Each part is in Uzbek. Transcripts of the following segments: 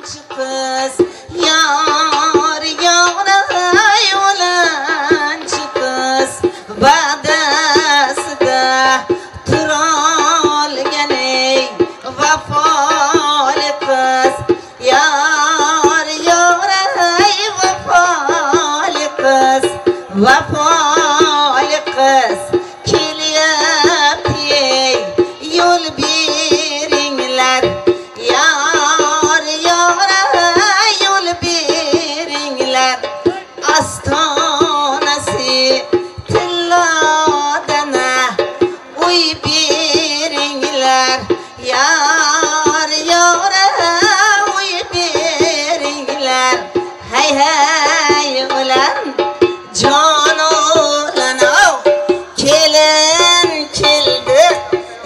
kız yar yaray olançı kız badasıda tural gene vafalı kız yar yaray vafalı kız vafalı kız kiliyap yol biringler yar yara yol biringler astanası tilladana uy biringler yar yara uy biringler hey hey ulan can ulan kelin kildi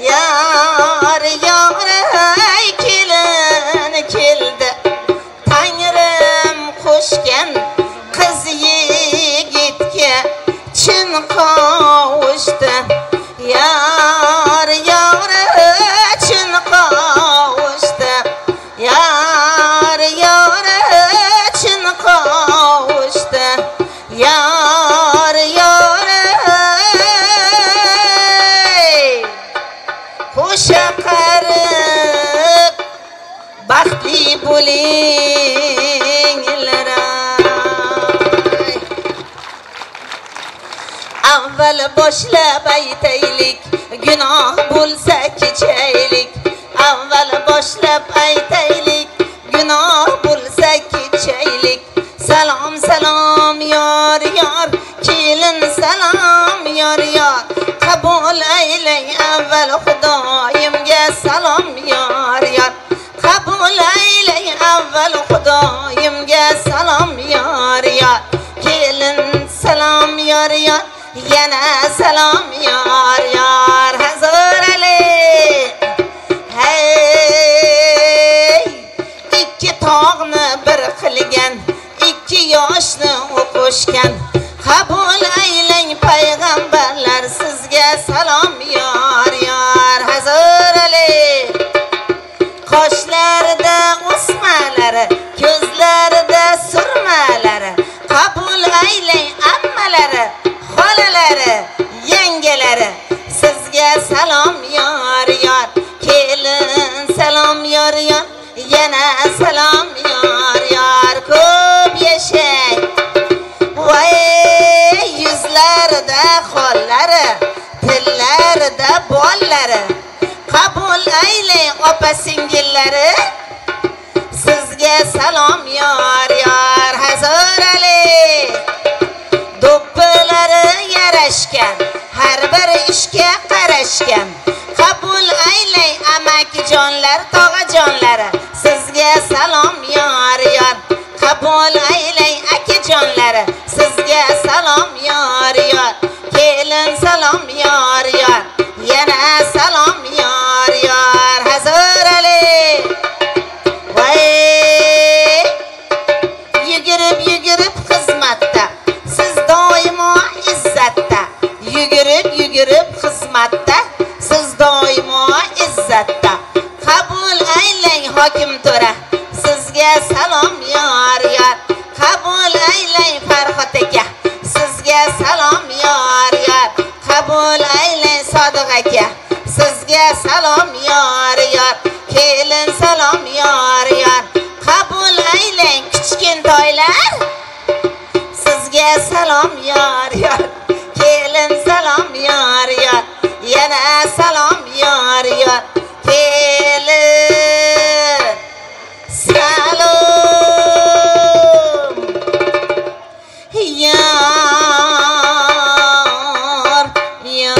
yar yaray kelin kildi Tanrım koşken kız yigitke chin kavuştu yar yaray chin kavuştu yar yaray chin kavuştu yar yaray hoşa qarib baxtli bo'linglar avval boshlab aytaylik gunoh bo'lsa kechaylik avval boshlab aytaylik gunoh bo'lsa kechaylik salom salom yor yor kelin salom yor yor qabul aylang avval xudoyimga salom yor yor qabul aylang avval xudoyimga salom yor yor kelin salom yor yor yana salom yor yor hazır ali hey ikki tog'ni bir qilgan ikki yoshni o'qishgan qabul aylang payg'ambarlar sizga salom yor yor hazır ali qoshlarida o'smalari ko'zlarida surmalari qabul aylang ammalari xolalari yangalari sizga salom yor yor kelin salom yor yor yana salom yor yor ko'p yashang voy yuzlarida xollari tillarida bollari qabul aylang opa singillari sizga salom yor yor hazır ali do'ppilari yarashgan har bir ishga qarashgan qabul aylang amakijonlar tog'ajonlari sizga salom yor yor qabul aylang akajonlari sizga salom yor yor kelin salom yor yor yana salom yor yor hazır ali voy yugurib yugurib xizmatda siz doimo izzatda yugurib yugurib xizmatda siz doimo izzatda qabul aylang hokim to'ra sizga salom yor yor qabul aylang farhod aka sizga salom yor yor qabul aylang sodiq aka sizga salom yor yor kelin salom yor yor qabul aylang kichkintoylar sizga salom yor yor kelin salom yor yor yana salom yor yor kelin salom yor yor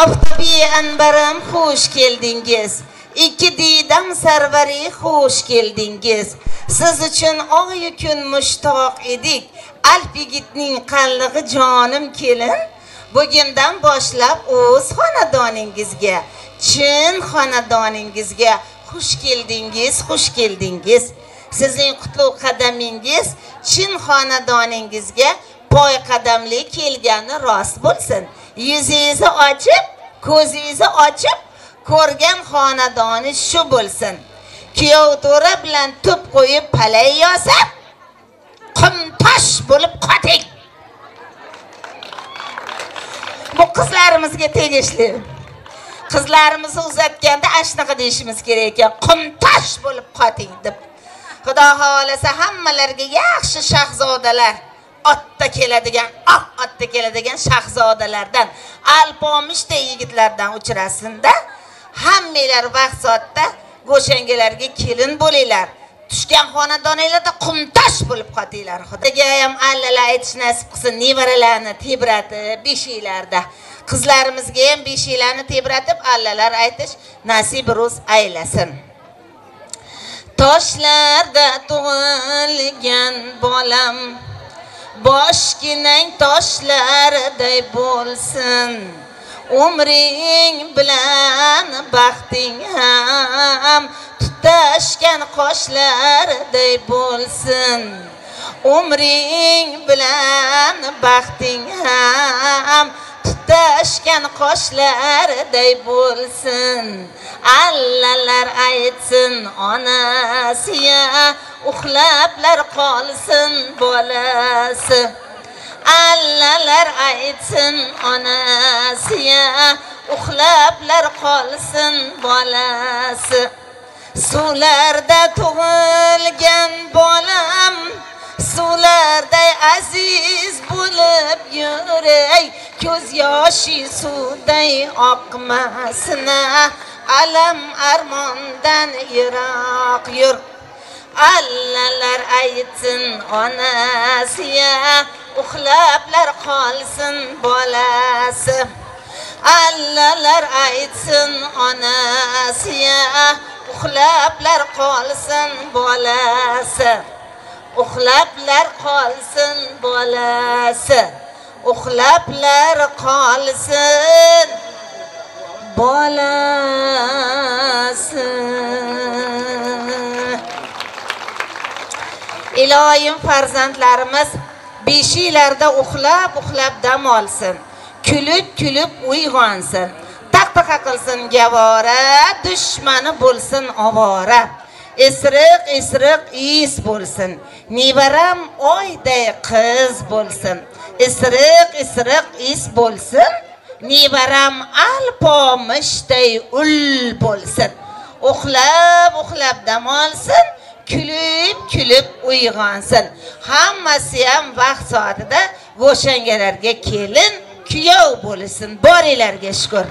Oftobi anbarim xush keldingiz ikki didam sarvari xush keldingiz siz uchun oyu kun mushtoq edik alp yigitning qallig'i jonim kelin bugundan boshlab o'z xonadoningizga chin xonadoningizga xush keldingiz sizning qutlug' qadamingiz chin xonadoningizga poy qadamli kelgani rost bo'lsin yuzingizni ochib ko'zingizni ochib ko'rgan xonadoni shu bo'lsin. Kuyov to'ra bilan to'p qo'yib palay yosab, qum tosh bo'lib qoting. Bu qizlarimizga tegishli. Qizlarimizni uzatganda ashnaqa deyishimiz kerak ekan. Qum tosh bo'lib qoting deb. Xudo xolasa hammalariga yaxshi shahzodalar, otda keladigan, otda keladigan shahzodalardan, alpomishda yigitlardan uchrasin-da. Hammalar vaqt soatda go'shangalarga kelin bo'linglar. Tushgan xonadoninglarda qumtosh bo'lib qotinglar. Xudoga ham allalar aytish nasib qilsin, nevaralarni tebratib beshiklarda. Qizlarimizga ham beshiklarni tebratib allalar aytish nasib ro'z aylasin. Toshlarda tug'ilgan bolam, boshginang toshlarday bo'lsin. Umring bilan baxting ham tutashgan qoshlarday bo'lsin. Umring bilan baxting ham tutashgan qoshlarday bo'lsin. Allalar aytsin onasiya, uxlablar qolsin bolasi. Allalar aytsin onasiya, uxlablar qolsin bolasi. Suvlarda tug'ilgan bolam, suvlarday aziz bo'lib yuray. Ko'z yoshi suvday oqmasin, alam armondan yiroq yur. Allalar aytsin onasiya, uxlablar qolsin bolasi. Allalar aytsin onasiya, uxlablar qolsin bolasi. Uxlablar qolsin bolasi. Uxlablar qolsin bolasi. Iloyim farzandlarimiz beshiklarda uxlab dam olsin. Kulib uyg'onsin. Taqtaqa qilsin gavora, dushmani bo'lsin ovora. Isriq is bo'lsin. Nevaram oyday qiz bo'lsin. Isriq is bo'lsin. Nevaram alpomishday ul bo'lsin. Uxlab dam olsin. Kulib uyg'onsin. Hammasi ham vaqt soatida go'shangalarga kelin, kuyov bo'lsin. Boringlarga shukr.